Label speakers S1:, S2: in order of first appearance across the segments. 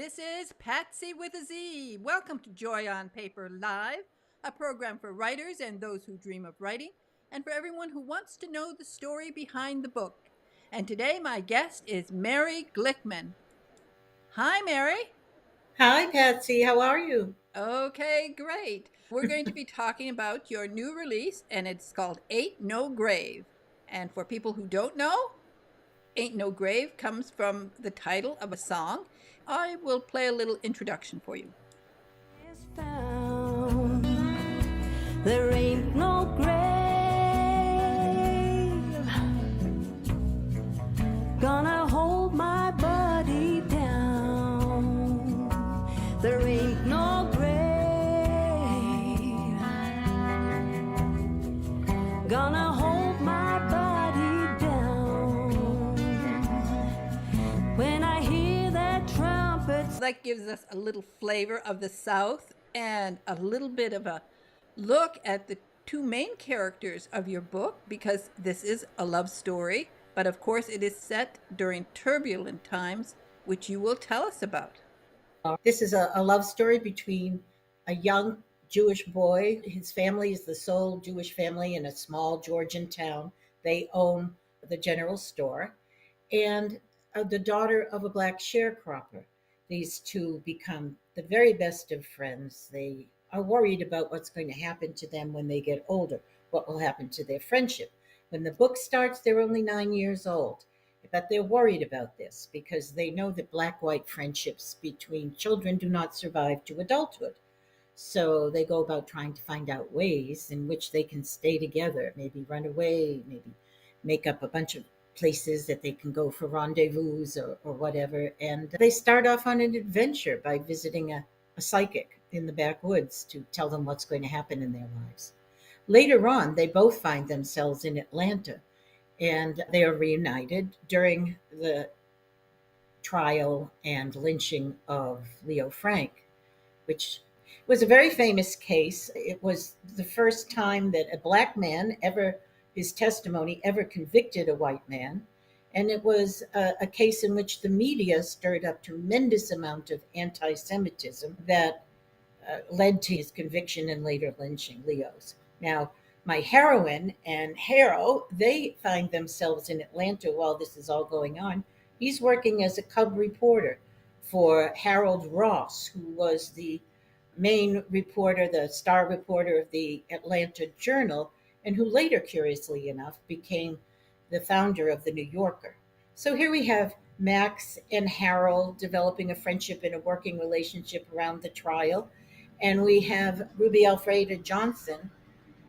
S1: This is Patsy with a Z. Welcome to Joy on Paper Live, a program for writers and those who dream of writing, and for everyone who wants to know the story behind the book. And today, my guest is Mary Glickman. Hi, Mary.
S2: Hi, Patsy. How are you?
S1: Okay, great. We're going to be talking about your new release, and it's called Ain't No Grave. And for people who don't know, Ain't No Grave comes from the title of a song. I will play a little introduction for you.
S3: Is found. There ain't no grave gonna hold my body down. There ain't no grave gonna hold my body down. When I hear that trumpet,
S1: That gives us a little flavor of the South and a little bit of a look at the two main characters of your book, because this is a love story, but of course it is set during turbulent times, which you will tell us about.
S2: This is a love story between a young Jewish boy. His family is the sole Jewish family in a small Georgian town. They own the general store. And the daughter of a black sharecropper. These two become the very best of friends. They are worried about what's going to happen to them when they get older, what will happen to their friendship. When the book starts, they're only 9 years old. But they're worried about this because they know that black white friendships between children do not survive to adulthood. So they go about trying to find out ways in which they can stay together, maybe run away, maybe make up a bunch of places that they can go for rendezvous or whatever. And they start off on an adventure by visiting a psychic in the backwoods to tell them what's going to happen in their lives. Later on, they both find themselves in Atlanta and they are reunited during the trial and lynching of Leo Frank, which was a very famous case. It was the first time that a black man ever, his testimony ever convicted a white man. And it was a case in which the media stirred up tremendous amount of anti-Semitism that led to his conviction and later lynching, Leo's. Now, my heroine and Harrow, they find themselves in Atlanta while this is all going on. He's working as a cub reporter for Harold Ross, who was the main reporter, the star reporter of the Atlanta Journal, and who later, curiously enough, became the founder of the New Yorker. So here we have Max and Harold developing a friendship and a working relationship around the trial. And we have Ruby Alfreda Johnson.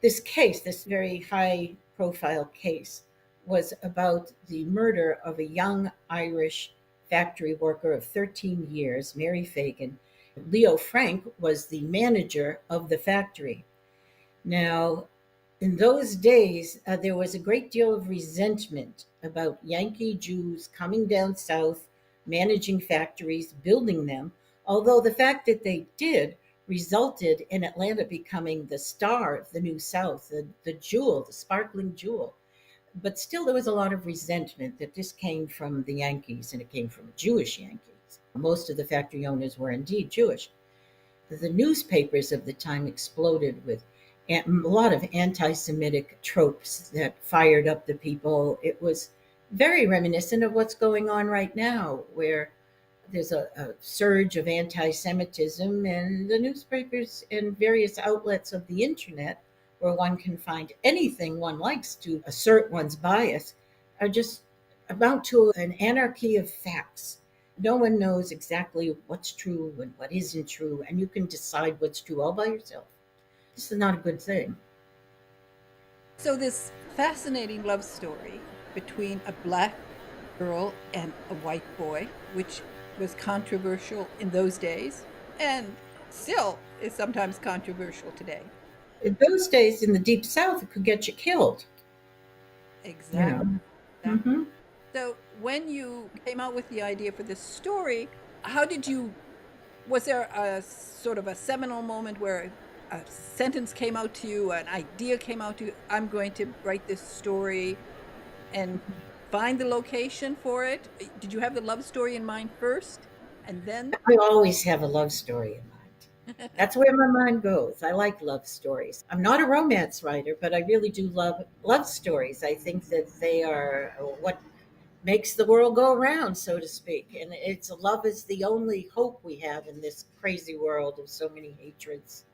S2: This case, this very high profile case, was about the murder of a young Irish factory worker of 13 years, Mary Fagan. Leo Frank was the manager of the factory. Now, in those days, there was a great deal of resentment about Yankee Jews coming down south, managing factories, building them, although the fact that they did resulted in Atlanta becoming the star of the New South, the jewel, the sparkling jewel. But still, there was a lot of resentment that this came from the Yankees and it came from Jewish Yankees. Most of the factory owners were indeed Jewish. The newspapers of the time exploded with a lot of anti Semitic tropes that fired up the people. It was very reminiscent of what's going on right now, where there's a surge of anti Semitism, and the newspapers and various outlets of the internet, where one can find anything one likes to assert one's bias, are just amount to an anarchy of facts. No one knows exactly what's true and what isn't true, and you can decide what's true all by yourself. This is not a good thing.
S1: So, this fascinating love story between a black girl and a white boy, which was controversial in those days and still is sometimes controversial today.
S2: In those days, in the deep south, it could get you killed. You
S1: Exactly.
S2: know. Hmm.
S1: So, when you came out with the idea for this story, how did you, was there a sort of a seminal moment where a sentence came out to you, an idea came out to you, I'm going to write this story, and find the location for it? Did you have the love story in mind first? And then,
S2: I always have a love story in mind. That's where my mind goes. I like love stories. I'm not a romance writer, but I really do love love stories. I think that they are what makes the world go around, so to speak. And it's love is the only hope we have in this crazy world of so many hatreds.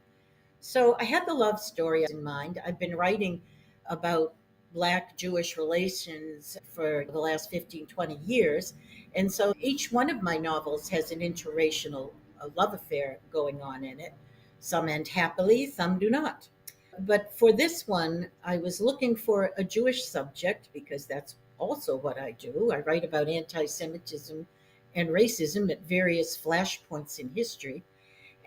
S2: So I had the love story in mind. I've been writing about Black Jewish relations for the last 15, 20 years. And so each one of my novels has an interracial love affair going on in it. Some end happily, some do not. But for this one, I was looking for a Jewish subject because that's also what I do. I write about anti Semitism and racism at various flashpoints in history.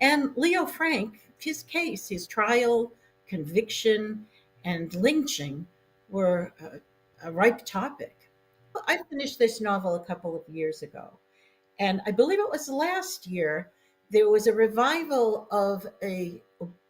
S2: And Leo Frank, his case, his trial, conviction, and lynching were a ripe topic. I finished this novel a couple of years ago, and I believe it was last year, there was a revival of a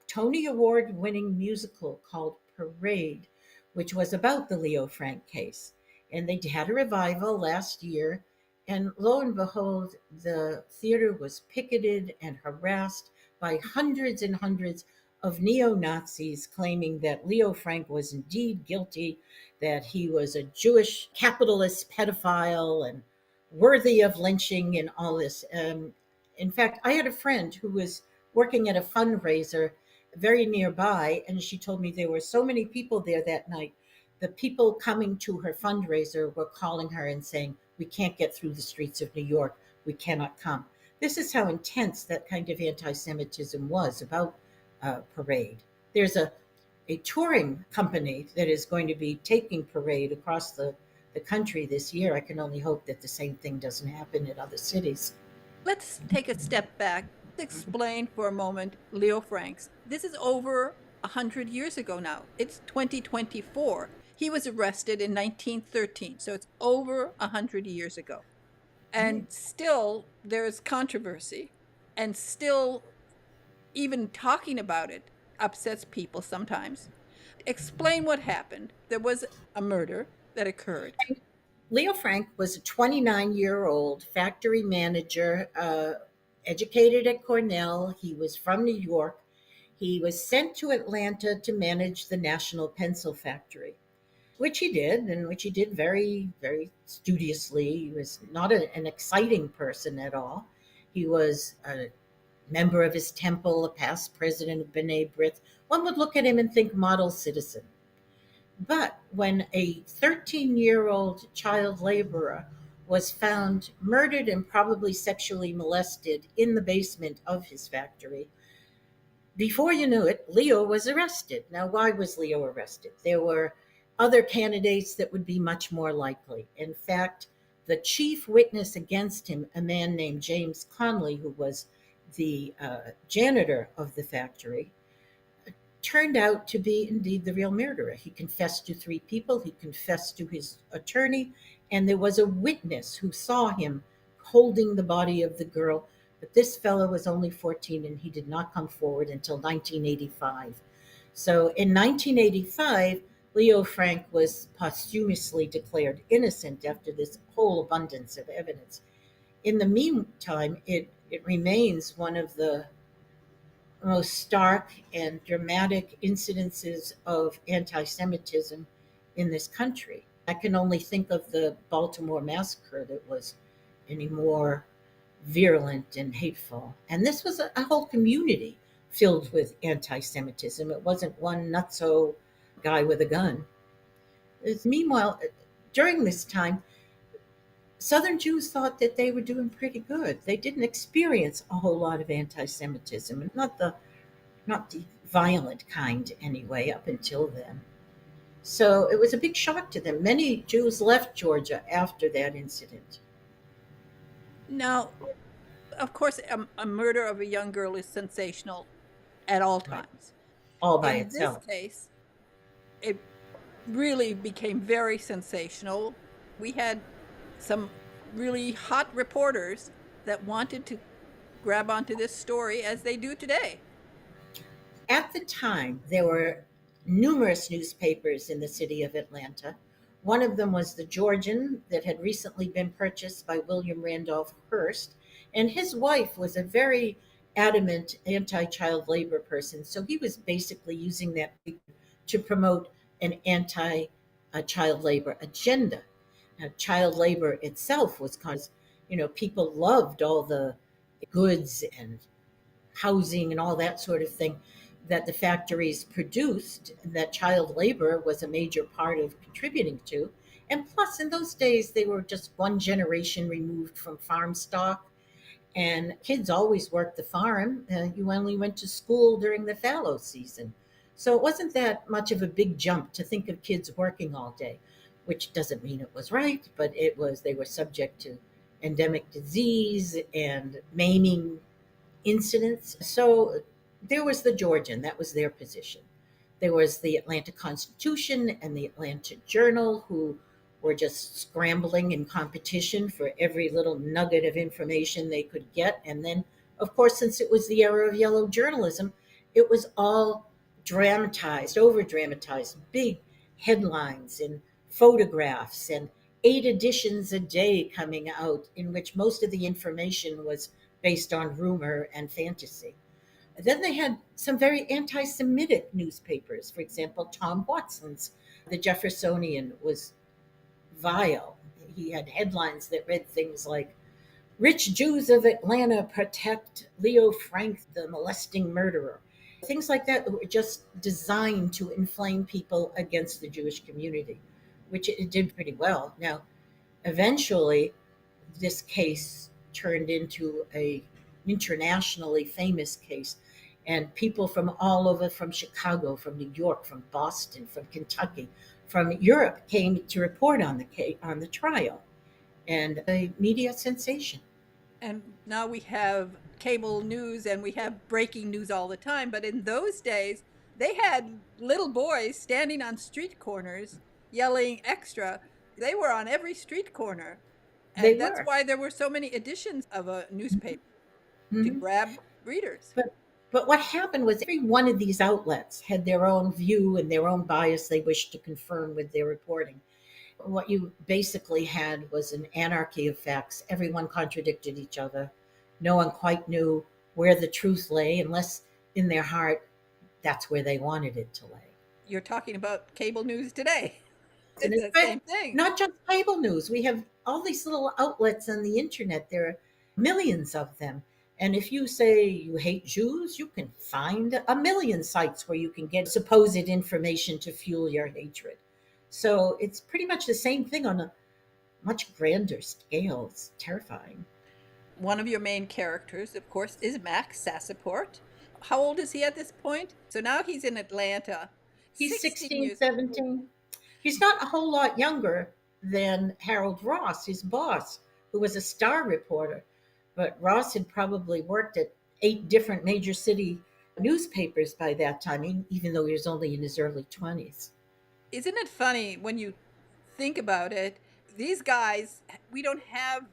S2: Tony Award winning musical called Parade, which was about the Leo Frank case. And they had a revival last year. And lo and behold, the theater was picketed and harassed by hundreds and hundreds of neo Nazis claiming that Leo Frank was indeed guilty, that he was a Jewish capitalist pedophile and worthy of lynching and all this. In fact, I had a friend who was working at a fundraiser very nearby, and she told me there were so many people there that night. The people coming to her fundraiser were calling her and saying, "We can't get through the streets of New York. We cannot come." This is how intense that kind of anti Semitism was about Parade. There's a touring company that is going to be taking Parade across the country this year. I can only hope that the same thing doesn't happen in other cities.
S1: let's take a step back. Explain for a moment Leo Franks. This is over 100 years ago now. It's 2024. He was arrested in 1913, so it's over 100 years ago. And still, there's controversy, and still, even talking about it upsets people sometimes. Explain what happened. There was a murder that occurred.
S2: Leo Frank was a 29-year-old factory manager, educated at Cornell. He was from New York. He was sent to Atlanta to manage the National Pencil Factory, which he did, and which he did very, very studiously. He was not an exciting person at all. He was a member of his temple, a past president of B'nai B'rith. One would look at him and think model citizen. But when a 13-year-old child laborer was found murdered and probably sexually molested in the basement of his factory, before you knew it, Leo was arrested. Now, why was Leo arrested? There were other candidates that would be much more likely. In fact, the chief witness against him, a man named James Conley, who was the janitor of the factory, turned out to be indeed the real murderer. He confessed to three people, he confessed to his attorney, and there was a witness who saw him holding the body of the girl. But this fellow was only 14 and he did not come forward until 1985. So in 1985, Leo Frank was posthumously declared innocent after this whole abundance of evidence. In the meantime, it remains one of the most stark and dramatic incidences of anti Semitism in this country. I can only think of the Baltimore massacre that was any more virulent and hateful. And this was a whole community filled with anti Semitism. It wasn't one nutso guy with a gun. Meanwhile, during this time, Southern Jews thought that they were doing pretty good. They didn't experience a whole lot of anti-Semitism, not the violent kind anyway, up until then. So it was a big shock to them. Many Jews left Georgia after that incident.
S1: Now, of course, a murder of a young girl is sensational at all
S2: Right.
S1: times.
S2: All by
S1: In this
S2: itself.
S1: case, it really became very sensational. We had some really hot reporters that wanted to grab onto this story as they do today.
S2: At the time, there were numerous newspapers in the city of Atlanta. One of them was the Georgian, that had recently been purchased by William Randolph Hearst. And his wife was a very adamant anti child labor person. So he was basically using that to promote an anti child labor agenda. Now, child labor itself was people loved all the goods and housing and all that sort of thing that the factories produced, that child labor was a major part of contributing to. And plus, in those days, they were just one generation removed from farm stock, and kids always worked the farm. You only went to school during the fallow season. So it wasn't that much of a big jump to think of kids working all day, which doesn't mean it was right, but they were subject to endemic disease and maiming incidents. So there was the Georgian, that was their position. There was the Atlanta Constitution and the Atlanta Journal, who were just scrambling in competition for every little nugget of information they could get. And then, of course, since it was the era of yellow journalism, it was all dramatized, over dramatized, big headlines and photographs and 8 editions a day coming out, in which most of the information was based on rumor and fantasy. Then they had some very anti Semitic newspapers. For example, Tom Watson's The Jeffersonian was vile. He had headlines that read things like, "Rich Jews of Atlanta protect Leo Frank, the molesting murderer." Things like that were just designed to inflame people against the Jewish community, which it did pretty well. Now, eventually, this case turned into a internationally famous case, and people from all over, from Chicago, from New York, from Boston, from Kentucky, from Europe, came to report on the trial, and a media sensation.
S1: And now we have cable news and we have breaking news all the time. But in those days, they had little boys standing on street corners yelling extra. They were on every street corner.
S2: They
S1: And that's
S2: were.
S1: why there were so many editions of a newspaper to
S2: Mhm.
S1: grab readers.
S2: But what happened was every one of these outlets had their own view and their own bias they wished to confirm with their reporting. What you basically had was an anarchy of facts. Everyone contradicted each other. No one quite knew where the truth lay, unless in their heart that's where they wanted it to lay.
S1: You're talking about cable news today.
S2: And
S1: It's
S2: it's
S1: the same thing.
S2: not just cable news. We have all these little outlets on the internet. There are millions of them. And if you say you hate Jews, you can find a million sites where you can get supposed information to fuel your hatred. So it's pretty much the same thing on a much grander scale. It's terrifying.
S1: One of your main characters, of course, is Max Sassaport. How old is he at this point? So now he's in Atlanta,
S2: He's
S1: 16
S2: 16,
S1: years.
S2: 17. He's not a whole lot younger than Harold Ross, his boss, who was a star reporter. But Ross had probably worked at 8 different major city newspapers by that time, even though he was only in his early 20s.
S1: Isn't it funny when you think about it? These guys, we don't have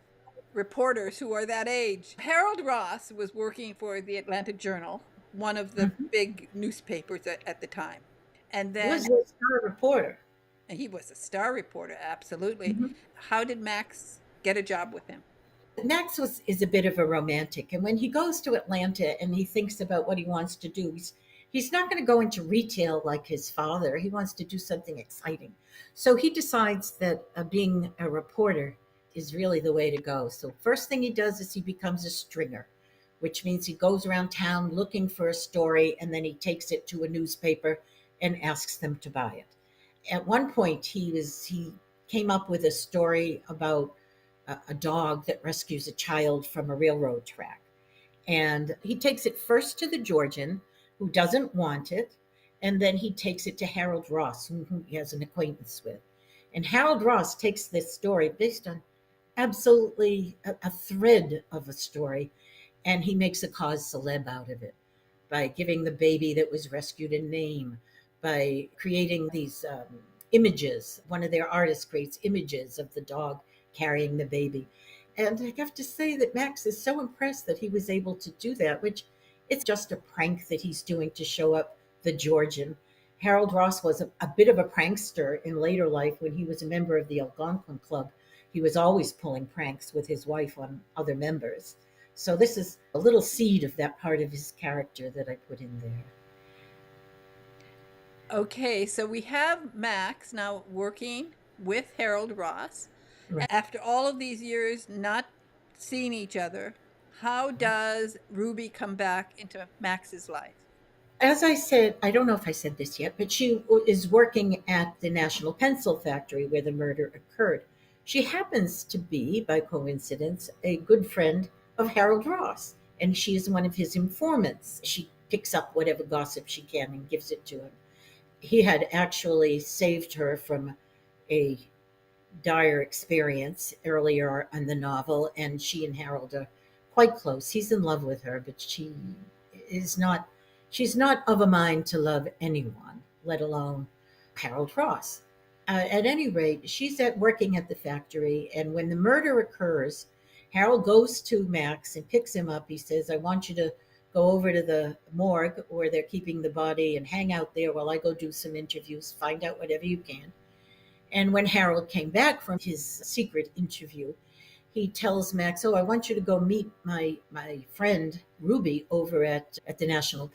S1: reporters who are that age. Harold Ross was working for the Atlanta Journal, one of the
S2: Mhm.
S1: big newspapers at the time. And
S2: He was
S1: then
S2: a star reporter.
S1: he was a star reporter, absolutely.
S2: Mhm.
S1: How did Max get a job with him?
S2: Max is a bit of a romantic, and when he goes to Atlanta and he thinks about what he wants to do, he's not going to go into retail like his father. He wants to do something exciting, so he decides that being a reporter is really the way to go. So first thing he does is he becomes a stringer, which means he goes around town looking for a story, and then he takes it to a newspaper and asks them to buy it. At one point, he came up with a story about a dog that rescues a child from a railroad track. And he takes it first to the Georgian, who doesn't want it, and then he takes it to Harold Ross, who he has an acquaintance with. And Harold Ross takes this story based on absolutely a thread of a story, and he makes a cause celeb out of it by giving the baby that was rescued a name, by creating these images. One of their artists creates images of the dog carrying the baby. And I have to say that Max is so impressed that he was able to do that, which it's just a prank that he's doing to show up the Georgian. Harold Ross was a bit of a prankster in later life when he was a member of the Algonquin Club. He was always pulling pranks with his wife on other members. So this is a little seed of that part of his character that I put in there.
S1: Okay, so we have Max now working with Harold Ross.
S2: Right.
S1: After all of these years not seeing each other, how does Ruby come back into Max's life?
S2: As I said, I don't know if I said this yet, but she is working at the National Pencil Factory where the murder occurred. She happens to be, by coincidence, a good friend of Harold Ross, and she is one of his informants. She picks up whatever gossip she can and gives it to him. He had actually saved her from a dire experience earlier in the novel, and she and Harold are quite close. He's in love with her, but is not. She's not of a mind to love anyone, let alone Harold Ross. At any rate, she's working at the factory, and when the murder occurs, Harold goes to Max and picks him up. He says, "I want you to go over to the morgue where they're keeping the body and hang out there while I go do some interviews, find out whatever you can." And when Harold came back from his secret interview, he tells Max, "Oh, I want you to go meet my friend Ruby over at the National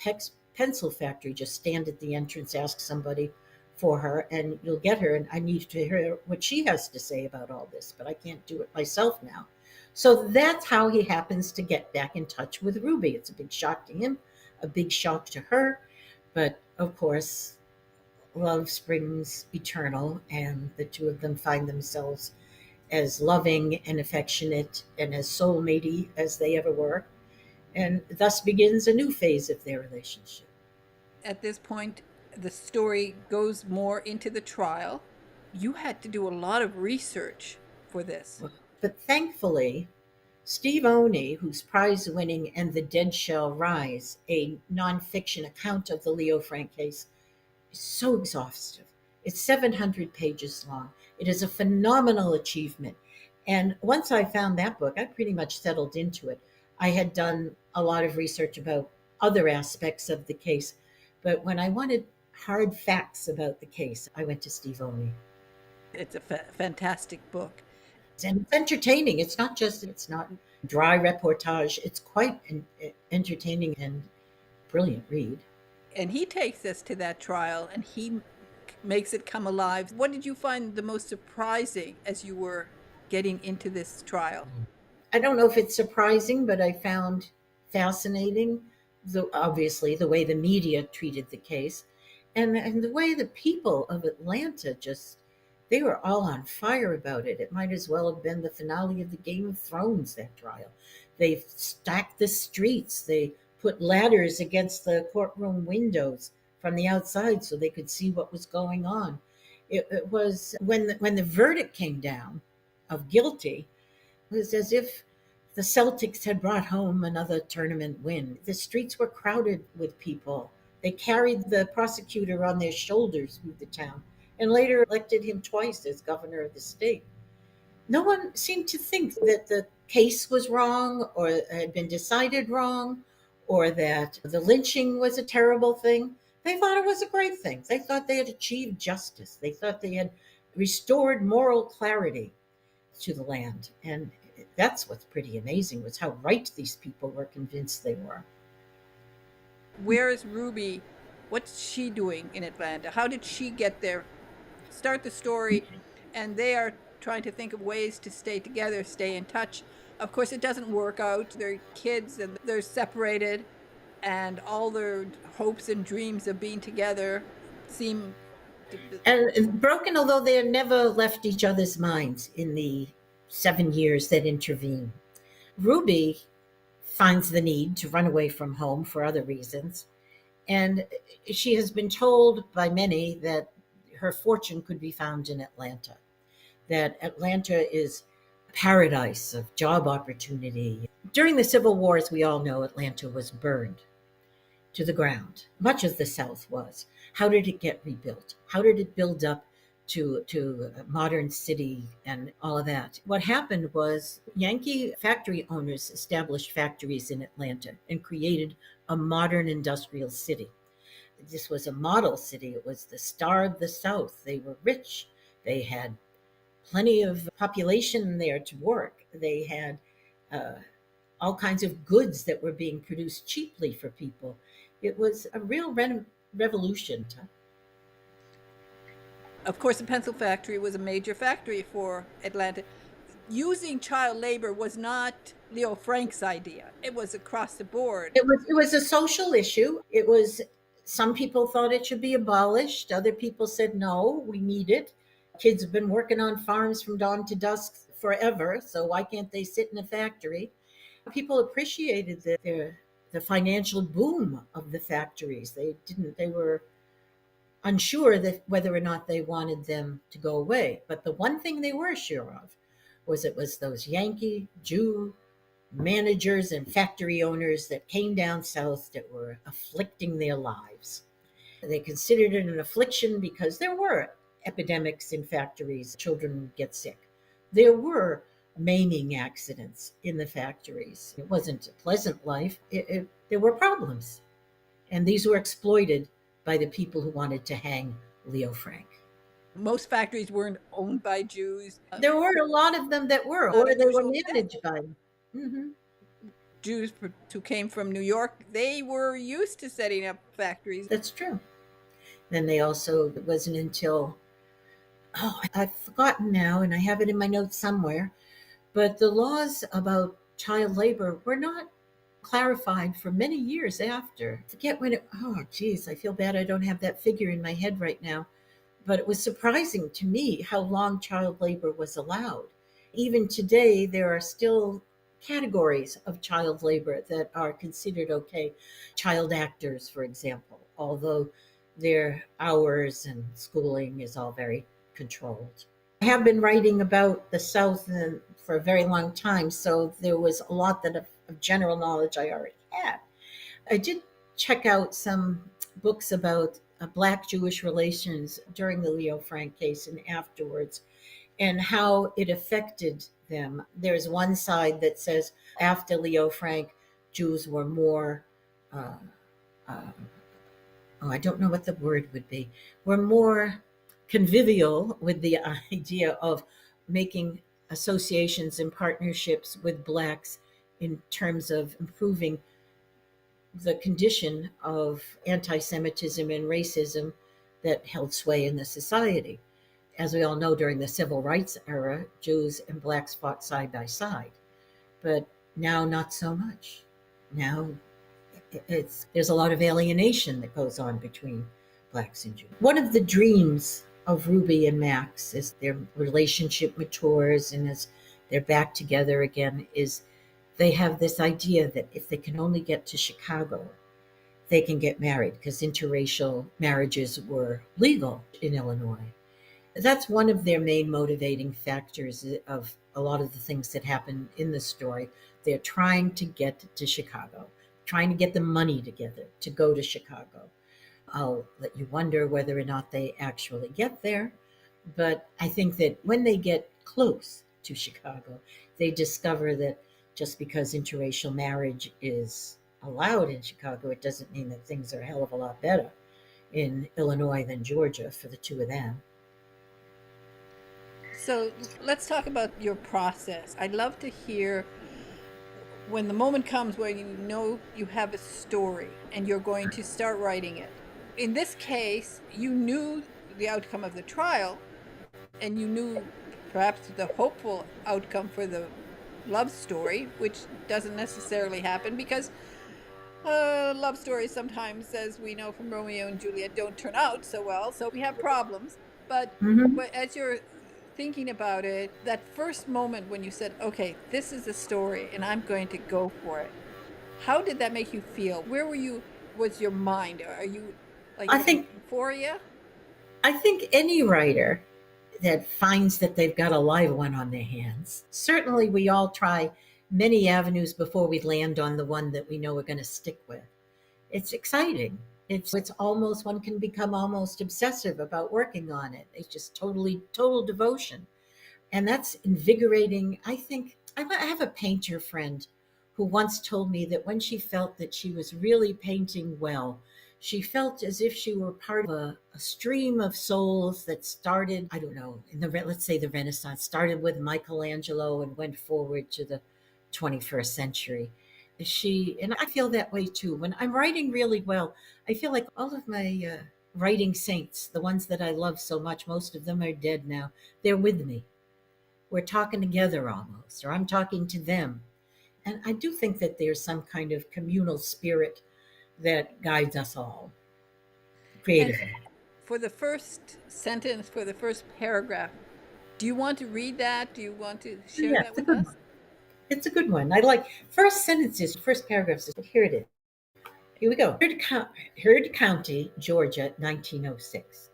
S2: Pencil Factory. Just stand at the entrance, ask somebody for her, and you'll get her. And I need to hear what she has to say about all this, but I can't do it myself now." So that's how he happens to get back in touch with Ruby. It's a big shock to him, a big shock to her. But of course, love springs eternal, and the two of them find themselves as loving and affectionate and as soulmatey as they ever were. And thus begins a new phase of their relationship.
S1: At this point, the story goes more into the trial. You had to do a lot of research for this.
S2: But thankfully, Steve Oney, whose prize winning And the Dead Shall Rise, a nonfiction account of the Leo Frank case, is so exhaustive. It's 700 pages long. It is a phenomenal achievement. And once I found that book, I pretty much settled into it. I had done a lot of research about other aspects of the case, but when I wanted hard facts about the case, I went to Steve Oney.
S1: It's a fantastic book.
S2: And it's entertaining. It's not dry reportage. It's quite an entertaining and brilliant read.
S1: And he takes us to that trial and he makes it come alive. What did you find the most surprising as you were getting into this trial?
S2: I don't know if it's surprising, but I found fascinating, obviously, the way the media treated the case, and the way the people of Atlanta they were all on fire about it. It might as well have been the finale of the Game of Thrones, that trial. They stacked the streets. They put ladders against the courtroom windows from the outside so they could see what was going on. It was when the verdict came down of guilty, it was as if the Celtics had brought home another tournament win. The streets were crowded with people. They carried the prosecutor on their shoulders through the town and later elected him twice as governor of the state. No one seemed to think that the case was wrong or had been decided wrong or that the lynching was a terrible thing. They thought it was a great thing. They thought they had achieved justice. They thought they had restored moral clarity to the land. And that's what's pretty amazing, was how right these people were convinced they were.
S1: Where is Ruby? What's she doing in Atlanta? How did she get there? Start the story, and they are trying to think of ways to stay together, stay in touch. Of course, it doesn't work out. They're kids and they're separated, and all their hopes and dreams of being together seem
S2: and broken, although they had never left each other's minds in the 7 years that intervene. Ruby finds the need to run away from home for other reasons, and she has been told by many that her fortune could be found in Atlanta, that Atlanta is a paradise of job opportunity. During the Civil War, as we all know, Atlanta was burned to the ground, much as the South was. How did it get rebuilt? How did it build up to a modern city and all of that? What happened was Yankee factory owners established factories in Atlanta and created a modern industrial city. This was a model city. It was the star of the South. They were rich. They had plenty of population there to work. They had all kinds of goods that were being produced cheaply for people. It was a real revolution.
S1: Of course, the pencil factory was a major factory for Atlanta. Using child labor was not Leo Frank's idea. It was across the board.
S2: It was a social issue. It was some people thought it should be abolished. Other people said no, we need it. Kids have been working on farms from dawn to dusk forever, so why can't they sit in a factory? People appreciated the financial boom of the factories. They were unsure that whether or not they wanted them to go away. But the one thing they were sure of was it was those Yankee Jew managers and factory owners that came down south that were afflicting their lives. They considered it an affliction because there were epidemics in factories, children would get sick. There were maiming accidents in the factories. It wasn't a pleasant life. There were problems. And these were exploited by the people who wanted to hang Leo Frank.
S1: Most factories weren't owned by Jews.
S2: There were a lot of them that were,
S1: Not
S2: or they were
S1: unusual.
S2: managed by them. Hmm.
S1: Jews who came from New York, they were used to setting up factories.
S2: That's true. Then they also, it wasn't until, I've forgotten now, and I have it in my notes somewhere, but the laws about child labor were not clarified for many years after. Forget when it, oh, geez, I feel bad I don't have that figure in my head right now. But it was surprising to me how long child labor was allowed. Even today, there are still categories of child labor that are considered okay. Child actors, for example, although their hours and schooling is all very controlled. I have been writing about the South for a very long time, so there was a lot of general knowledge I already had. I did check out some books about Black Jewish relations during the Leo Frank case and afterwards, and how it affected them. There's one side that says after Leo Frank, Jews were more, uh, uh, oh, I don't know what the word would be, were more convivial with the idea of making associations and partnerships with Blacks in terms of improving the condition of anti Semitism and racism that held sway in the society. As we all know, during the civil rights era, Jews and Blacks fought side by side. But now, not so much. Now, there's a lot of alienation that goes on between Blacks and Jews. One of the dreams of Ruby and Max as their relationship matures and as they're back together again is they have this idea that if they can only get to Chicago, they can get married because interracial marriages were legal in Illinois. That's one of their main motivating factors of a lot of the things that happen in the story. They're trying to get to Chicago, trying to get the money together to go to Chicago. I'll let you wonder whether or not they actually get there. But I think that when they get close to Chicago, they discover that just because interracial marriage is allowed in Chicago, it doesn't mean that things are a hell of a lot better in Illinois than Georgia for the two of them.
S1: So let's talk about your process. I'd love to hear when the moment comes where you know you have a story and you're going to start writing it. In this case, you knew the outcome of the trial and you knew perhaps the hopeful outcome for the love story, which doesn't necessarily happen because love stories sometimes, as we know from Romeo and Juliet, don't turn out so well, so we have problems. But as you're thinking about it, that first moment when you said, okay, this is a story and I'm going to go for it, how did that make you feel? Where were you, was your mind? Are you like
S2: I think
S1: euphoria?
S2: I think any writer that finds that they've got a live one on their hands. Certainly, we all try many avenues before we land on the one that we know we're going to stick with. It's exciting. It's almost, one can become almost obsessive about working on it. It's just total devotion. And that's invigorating. I think I have a painter friend who once told me that when she felt that she was really painting well, she felt as if she were part of a stream of souls that started, I don't know, in the let's say the Renaissance, started with Michelangelo and went forward to the 21st century. She, and I feel that way too. When I'm writing really well, I feel like all of my writing saints, the ones that I love so much, most of them are dead now. They're with me. We're talking together almost, or I'm talking to them. And I do think that there's some kind of communal spirit that guides us all
S1: And
S2: creatively.
S1: for the first sentence, for the first paragraph, do you want to read that? Do you want to share
S2: Yeah,
S1: that
S2: it's a
S1: with
S2: good
S1: us?
S2: one. It's a good one. I like first sentences, first paragraphs. Here it is. Here we go. Heard County, Georgia, 1906.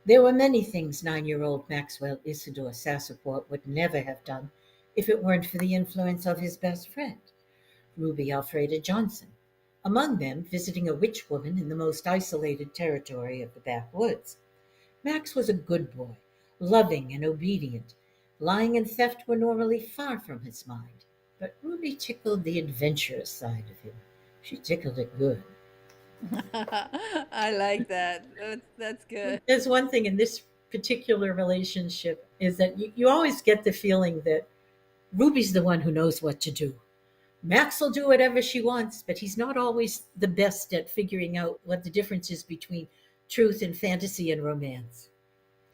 S2: There were many things 9-year old Maxwell Isidore Sassaport would never have done if it weren't for the influence of his best friend, Ruby Alfreda Johnson. Among them, visiting a witch woman in the most isolated territory of the backwoods. Max was a good boy, loving and obedient. Lying and theft were normally far from his mind. But Ruby tickled the adventurous side of him. She tickled it good.
S1: I like that. That's good.
S2: There's one thing in this particular relationship is that you always get the feeling that Ruby's the one who knows what to do. Max will do whatever she wants, but he's not always the best at figuring out what the difference is between truth and fantasy and romance.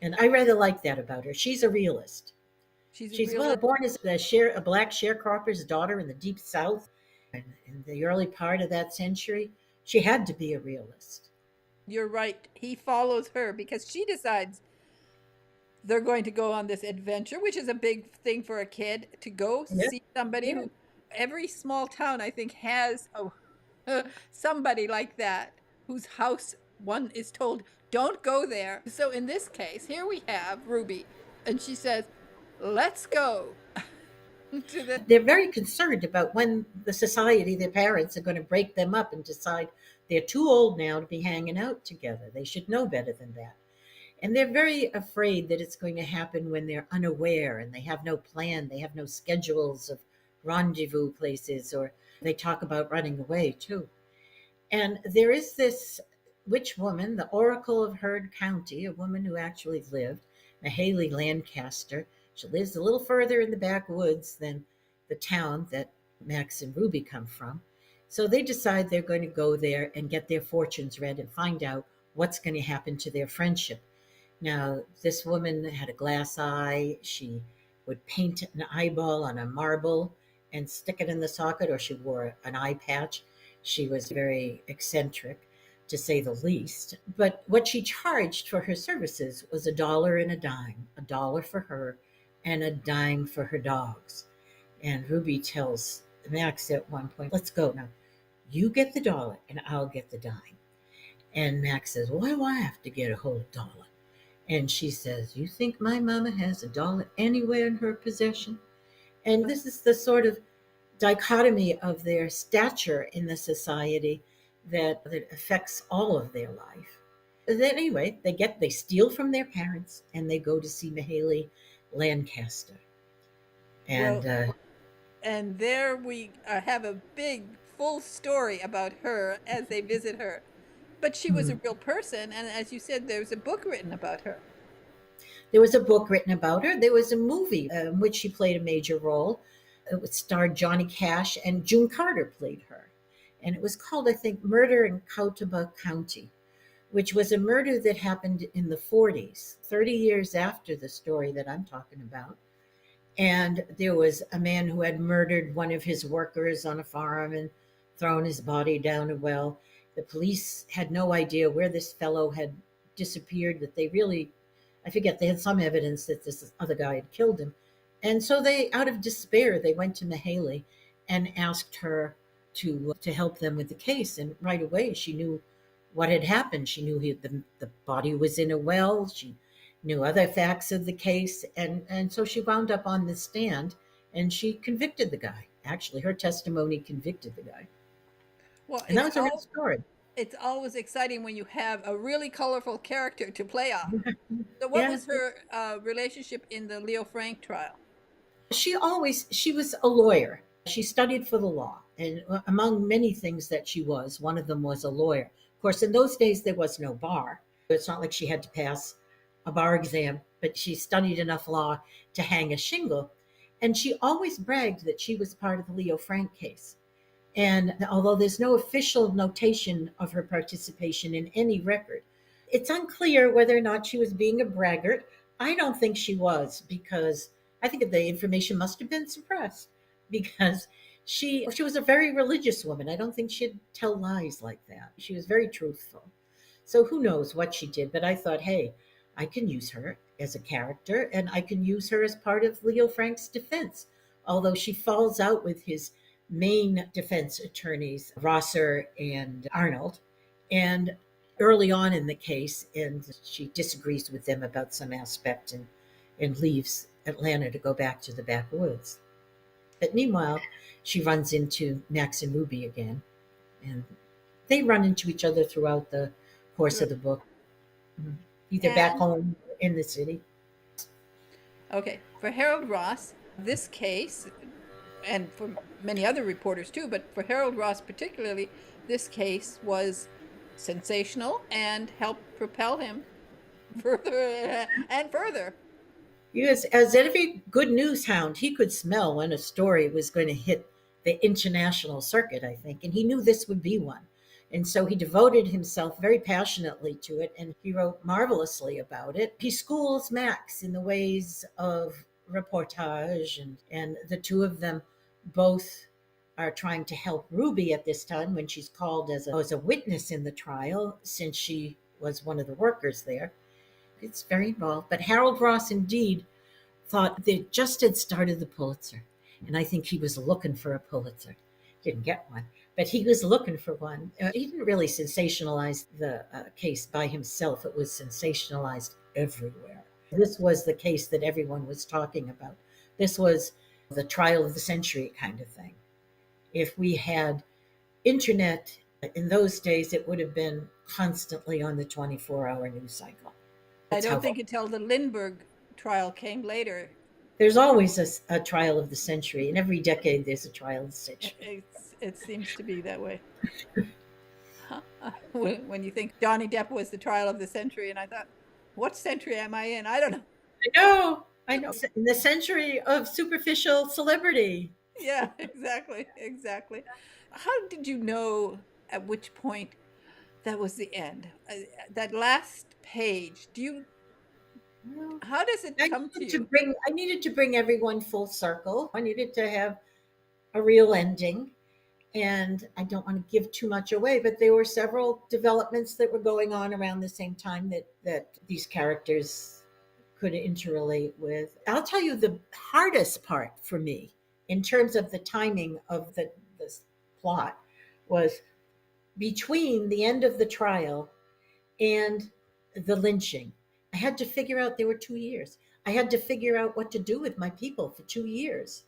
S2: And I rather like that about her. She's a realist.
S1: She's a
S2: She's well
S1: realist.
S2: born as a black sharecropper's daughter in the deep South, and in the early part of that century. She had to be a realist.
S1: You're right. He follows her because she decides they're going to go on this adventure, which is a big thing for a kid to go
S2: Yeah,
S1: see somebody
S2: yeah.
S1: who every small town I think has somebody like that whose house one is told don't go there. So in this case, here we have Ruby and she says, "Let's go to the."
S2: They're very concerned about when the society, their parents, are going to break them up and decide they're too old now to be hanging out together. They should know better than that. And they're very afraid that it's going to happen when they're unaware and they have no plan, they have no schedules of rendezvous places, or they talk about running away too. And there is this witch woman, the Oracle of Heard County, a woman who actually lived, Mahaley Lancaster. She lives a little further in the backwoods than the town that Max and Ruby come from. So they decide they're going to go there and get their fortunes read and find out what's going to happen to their friendship. Now, this woman had a glass eye. She would paint an eyeball on a marble and stick it in the socket, or she wore an eye patch. She was very eccentric, to say the least. But what she charged for her services was $1 and a dime, $1 for her and a dime for her dogs. And Ruby tells Max at one point, "Let's go now. You get the dollar and I'll get the dime." And Max says, "Why do I have to get a whole dollar?" And she says, "You think my mama has $1 anywhere in her possession?" And this is the sort of dichotomy of their stature in the society that affects all of their life. Then anyway, they steal from their parents and they go to see Mahaley Lancaster. And
S1: Well, and there we have a big full story about her as they visit her. But she was a real person, and as you said, there's a book written about her.
S2: there was a book written about her. There was a movie in which she played a major role. It starred Johnny Cash, and June Carter played her. And it was called, I think, Murder in Catawba County, which was a murder that happened in the 40s, 30 years after the story that I'm talking about. And there was a man who had murdered one of his workers on a farm and thrown his body down a well. The police had no idea where this fellow had disappeared, that they really, I forget, they had some evidence that this other guy had killed him. And so they, out of despair, they went to Mahaley and asked her to help them with the case. And right away, she knew what had happened. She knew the body was in a well. She knew other facts of the case, and so she wound up on the stand, and she convicted the guy. Actually, her testimony convicted the guy,
S1: Well,
S2: and that was a real story.
S1: it's always exciting when you have a really colorful character to play off. So what
S2: Yeah,
S1: was her relationship in the Leo Frank trial?
S2: she was a lawyer. She studied for the law, and among many things that she was, one of them was a lawyer. Of course, in those days there was no bar. It's not like she had to pass a bar exam, but she studied enough law to hang a shingle. And she always bragged that she was part of the Leo Frank case. And although there's no official notation of her participation in any record, it's unclear whether or not she was being a braggart. I don't think she was, because I think the information must have been suppressed, because she was a very religious woman. I don't think she'd tell lies like that. She was very truthful. So who knows what she did, but I thought, hey, I can use her as a character and I can use her as part of Leo Frank's defense. Although she falls out with his main defense attorneys, Rosser and Arnold, and early on in the case, and she disagrees with them about some aspect and leaves Atlanta to go back to the backwoods. But meanwhile, she runs into Max and Ruby again, and they run into each other throughout the course of the book, either back
S1: And
S2: home or in the city.
S1: okay, for Harold Ross, this case, and for many other reporters too, but for Harold Ross particularly, this case was sensational and helped propel him further and further.
S2: Yes, as every good news hound, he could smell when a story was going to hit the international circuit, I think, and he knew this would be one. And so he devoted himself very passionately to it, and he wrote marvelously about it. He schools Max in the ways of reportage, and the two of them both are trying to help Ruby at this time when she's called as a witness in the trial, since she was one of the workers there. It's very involved. But Harold Ross indeed thought they just had started the Pulitzer. And I think he was looking for a Pulitzer. Didn't get one, but he was looking for one. He didn't really sensationalize the case by himself, it was sensationalized everywhere. This was the case that everyone was talking about. This was the trial of the century kind of thing. If we had internet in those days, it would have been constantly on the 24-hour news cycle.
S1: I
S2: That's
S1: don't
S2: how
S1: think until the Lindbergh trial came later.
S2: there's always a trial of the century. In every decade, there's a trial of the century.
S1: It seems to be that way. When you think Johnny Depp was the trial of the century, and I thought, what century am I in? I don't know.
S2: I know. In the century of superficial celebrity.
S1: Yeah, exactly, exactly. How did you know at which point that was the end? That last page, how does it come to you?
S2: I needed to bring everyone full circle. I needed to have a real ending. And I don't want to give too much away, but there were several developments that were going on around the same time that these characters could interrelate with. I'll tell you the hardest part for me in terms of the timing of this plot was between the end of the trial and the lynching. I had to figure out there were 2 years. I had to figure out what to do with my people for 2 years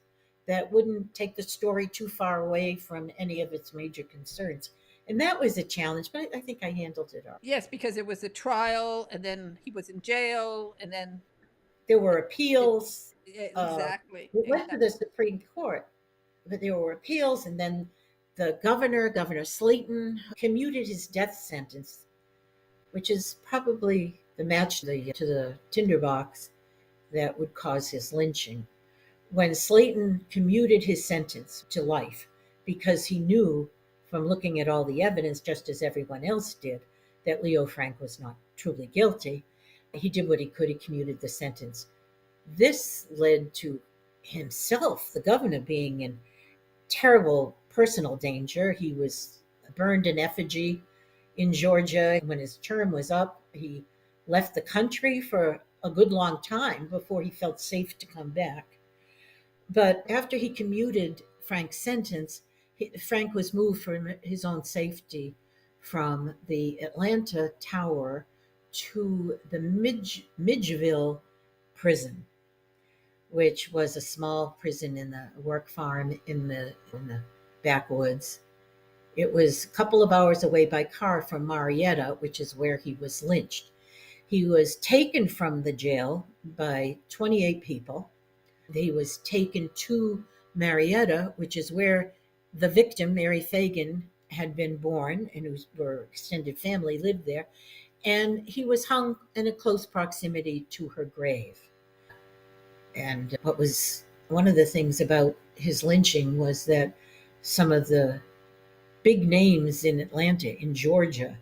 S2: that wouldn't take the story too far away from any of its major concerns. And that was a challenge, but I think I handled it all.
S1: Yes, because it was a trial, and then he was in jail, and then
S2: there were appeals.
S1: Exactly.
S2: It went to the Supreme Court, but there were appeals, and then the Governor Slayton, commuted his death sentence, which is probably the match to the tinderbox that would cause his lynching. When Slayton commuted his sentence to life, because he knew from looking at all the evidence, just as everyone else did, that Leo Frank was not truly guilty, he did what he could. He commuted the sentence. This led to himself, the governor, being in terrible personal danger. He was burned in effigy in Georgia. When his term was up, he left the country for a good long time before he felt safe to come back. But after he commuted Frank's sentence, Frank was moved for his own safety from the Atlanta Tower to the Midgeville prison, which was a small prison in the work farm in the backwoods. It was a couple of hours away by car from Marietta, which is where he was lynched. He was taken from the jail by 28 people. He was taken to Marietta, which is where the victim, Mary Fagan, had been born, and her extended family lived there. And he was hung in a close proximity to her grave. And what was One of the things about his lynching was that some of the big names in Atlanta, in Georgia,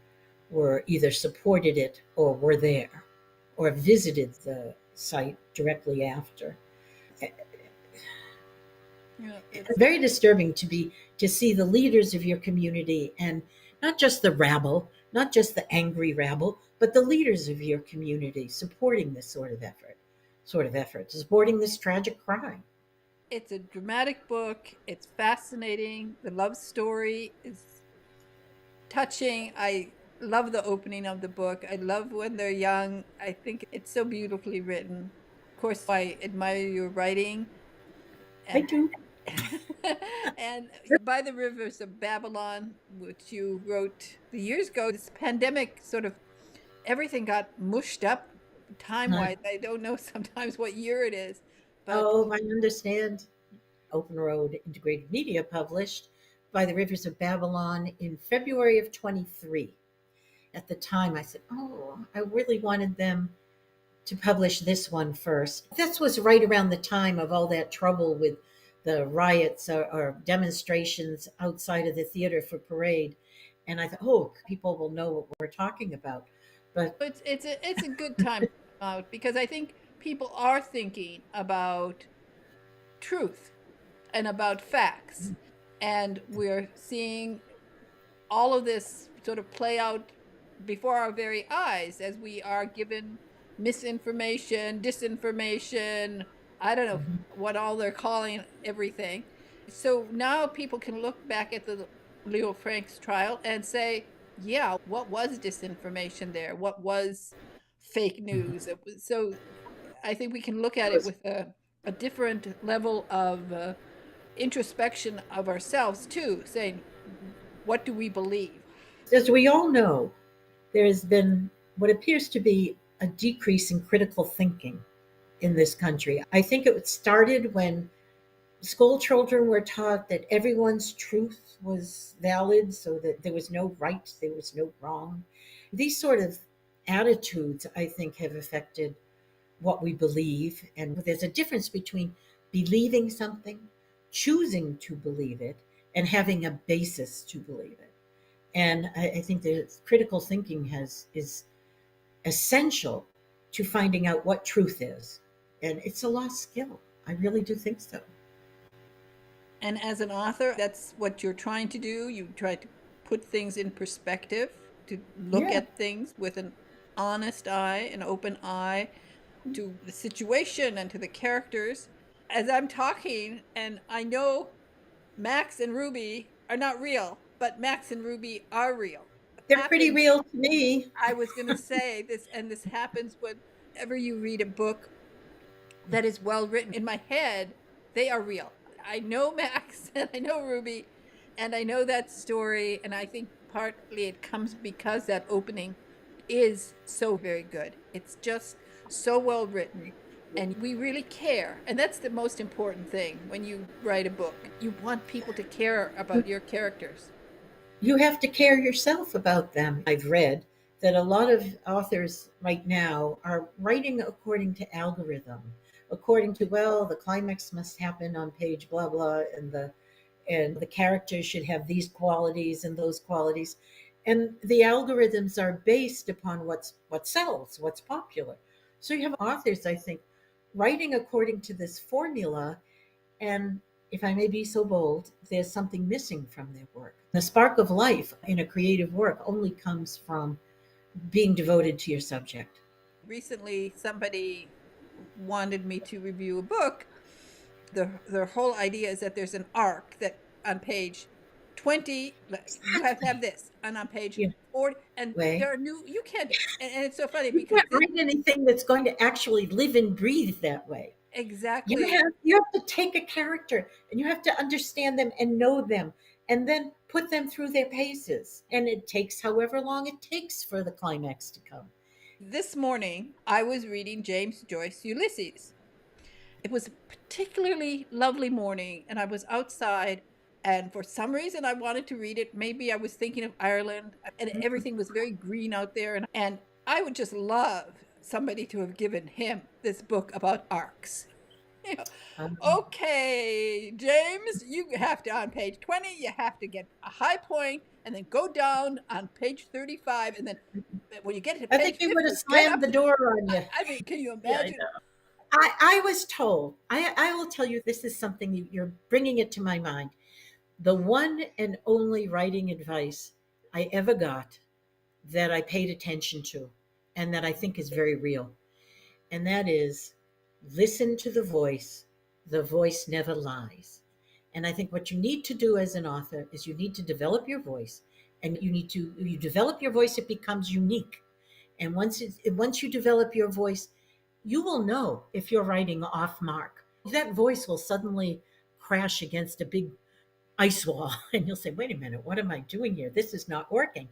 S2: were either supported it or were there or visited the site directly after.
S1: Yeah,
S2: It's very disturbing to see the leaders of your community, and not just the rabble, not just the angry rabble, but the leaders of your community supporting this sort of effort, supporting this tragic crime.
S1: it's a dramatic book. It's fascinating. The love story is touching. I love the opening of the book. I love when they're young. I think it's so beautifully written. Of course, I admire your writing
S2: I
S1: and
S2: do.
S1: and By the Rivers of Babylon, which you wrote the years ago. This pandemic sort of everything got mushed up time
S2: Uh,
S1: wise. I don't know sometimes what year it is, but
S2: oh, I understand. Open Road Integrated Media published By the Rivers of Babylon in February of 23. At the time, I said, oh, I really wanted them to publish this one first. This was right around the time of all that trouble with the riots or demonstrations outside of the theater for parade. And I thought, oh, people will know what we're talking about. But
S1: it's a good time to come out because I think people are thinking about truth and about facts, and we're seeing all of this sort of play out before our very eyes as we are given misinformation, disinformation. I don't know what all they're calling everything. So now people can look back at the Leo Frank's trial and say, yeah, what was disinformation there? What was fake news? So I think we can look at it with a different level of introspection of ourselves too, saying, what do we believe?
S2: as we all know, there has been what appears to be a decrease in critical thinking in this country. I think it started when school children were taught that everyone's truth was valid, so that there was no right, there was no wrong. These sort of attitudes, I think, have affected what we believe. And there's a difference between believing something, choosing to believe it, and having a basis to believe it. And I think that critical thinking is essential to finding out what truth is. And it's a lost skill. I really do think so.
S1: And as an author, that's what you're trying to do. You try to put things in perspective, to look
S2: Yeah.
S1: at things with an honest eye, an open eye to the situation and to the characters. As I'm talking, and I know Max and Ruby are not real, but Max and Ruby are real.
S2: They're pretty
S1: Happens,
S2: real to me.
S1: I was going to say this, and this happens whenever you read a book that is well written. In my head, they are real. I know Max and I know Ruby and I know that story. And I think partly it comes because that opening is so very good. It's just so well written. And we really care. And that's the most important thing when you write a book. You want people to care about your characters.
S2: You have to care yourself about them. I've read that a lot of authors right now are writing according to algorithm, according to, well, the climax must happen on page blah blah, and the characters should have these qualities and those qualities. And the algorithms are based upon what sells, what's popular. So you have authors, I think, writing according to this formula, and if I may be so bold, there's something missing from their work. The spark of life in a creative work only comes from being devoted to your subject.
S1: Recently, somebody wanted me to review a book. The whole idea is that there's an arc that on page 20 you have to have this, and on page
S2: Yeah.
S1: 40, and
S2: Way.
S1: there are new, you can't, and it's so funny
S2: You
S1: because
S2: can't write anything that's going to actually live and breathe that way. You
S1: exactly,
S2: have to take a character and you have to understand them and know them and then put them through their paces. And it takes however long it takes for the climax to come.
S1: this morning I was reading James Joyce Ulysses. It was a particularly lovely morning and I was outside, and for some reason I wanted to read it. Maybe I was thinking of Ireland and everything was very green out there, and I would just love somebody to have given him this book about arcs.
S2: Um,
S1: Okay, James, you have to, on page 20, you have to get a high point and then go down on page 35. And then when you get to
S2: I think
S1: page
S2: he would have
S1: 50, get
S2: slammed
S1: up
S2: the
S1: to,
S2: door on you.
S1: I mean, can you
S2: Yeah, I
S1: imagine?
S2: know. I was told, I will tell you, this is something you're bringing it to my mind. The one and only writing advice I ever got that I paid attention to and that I think is very real. And that is listen to the voice never lies. And I think what you need to do as an author is you need to develop your voice, and you develop your voice, it becomes unique. And once you develop your voice, you will know if you're writing off mark. That voice will suddenly crash against a big ice wall and you'll say, wait a minute, what am I doing here? This is not working.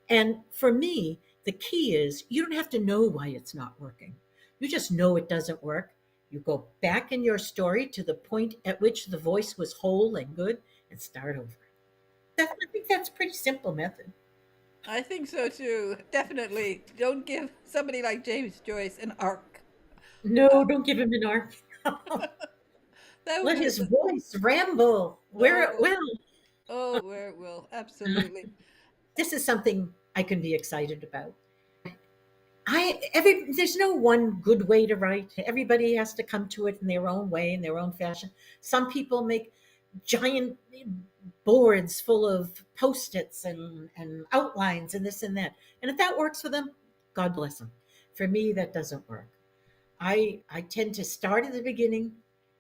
S2: And for me, the key is you don't have to know why it's not working. You just know it doesn't work. You go back in your story to the point at which the voice was whole and good and start over. I think that's a pretty simple method.
S1: I think so too. Definitely. Don't give somebody like James Joyce an arc.
S2: No,
S1: Uh,
S2: don't give him an arc.
S1: that would
S2: Let
S1: be,
S2: his voice ramble where it
S1: oh,
S2: will.
S1: oh, where it will. Absolutely.
S2: This is something I can be excited about. There's no one good way to write. Everybody has to come to it in their own way, in their own fashion. Some people make giant boards full of post-its and outlines and this and that. And if that works for them, God bless them. For me, that doesn't work. I tend to start at the beginning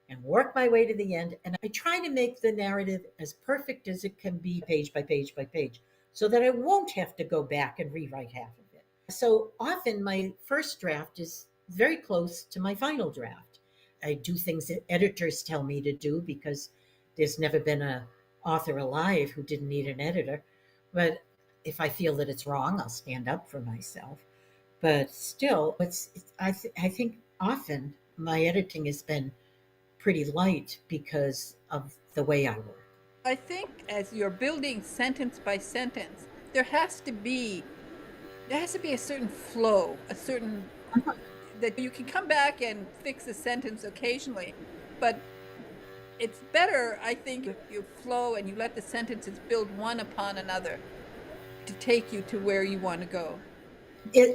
S2: and work my way to the end. And I try to make the narrative as perfect as it can be, page by page by page, so that I won't have to go back and rewrite half of it. So often my first draft is very close to my final draft. I do things that editors tell me to do because there's never been a author alive who didn't need an editor. But if I feel that it's wrong, I'll stand up for myself. But still, I think often my editing has been pretty light because of the way I work.
S1: I think as you're building sentence by sentence, there has to be there has to be a certain flow, a certain that you can come back and fix a sentence occasionally, but it's better, I think, if you flow and you let the sentences build one upon another to take you to where you want to go.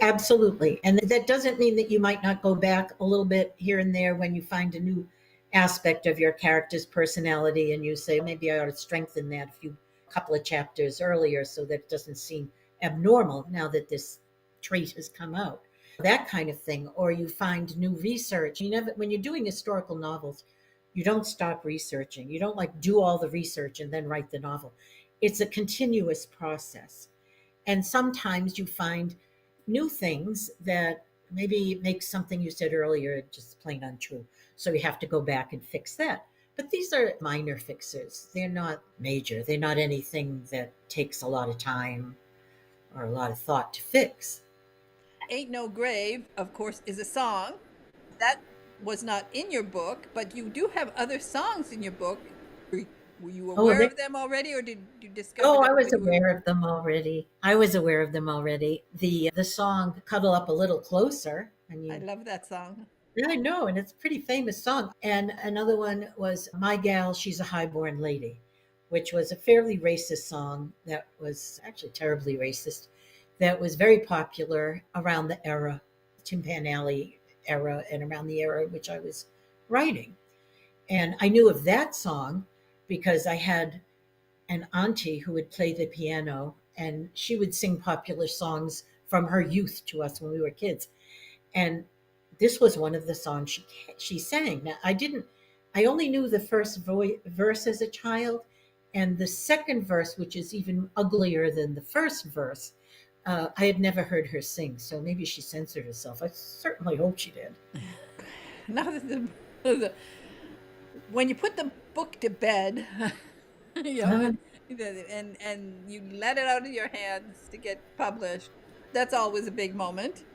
S2: Absolutely. And that doesn't mean that you might not go back a little bit here and there when you find a new aspect of your character's personality and you say, maybe I ought to strengthen that a few couple of chapters earlier so that it doesn't seem abnormal now that this trait has come out. That kind of thing. Or you find new research. When you're doing historical novels, you don't stop researching. You don't like do all the research and then write the novel. It's a continuous process. And sometimes you find new things that maybe make something you said earlier just plain untrue. So you have to go back and fix that. But these are minor fixes. They're not major. They're not anything that takes a lot of time or a lot of thought to fix.
S1: Ain't No Grave, of course, is a song. That was not in your book, but you do have other songs in your book. Were you
S2: Oh,
S1: aware of them already, or did you discover
S2: oh,
S1: them
S2: I was
S1: when you were?
S2: aware of them already. I was aware of them already. The song "Cuddle Up a Little Closer." I
S1: I
S2: mean,
S1: love that song.
S2: yeah, I know, and it's a pretty famous song. And another one was "My Gal, She's a Highborn Lady," which was a fairly racist song that was actually terribly racist. That was very popular around the era, Tim Pan Alley era, and around the era in which I was writing. And I knew of that song because I had an auntie who would play the piano and she would sing popular songs from her youth to us when we were kids. And this was one of the songs she sang. Now I only knew the first verse as a child, and the second verse, which is even uglier than the first verse, I had never heard her sing. So maybe she censored herself. I certainly hope she did.
S1: Now that when you put the book to bed, you know,
S2: Uh,
S1: and you let it out of your hands to get published, that's always a big moment.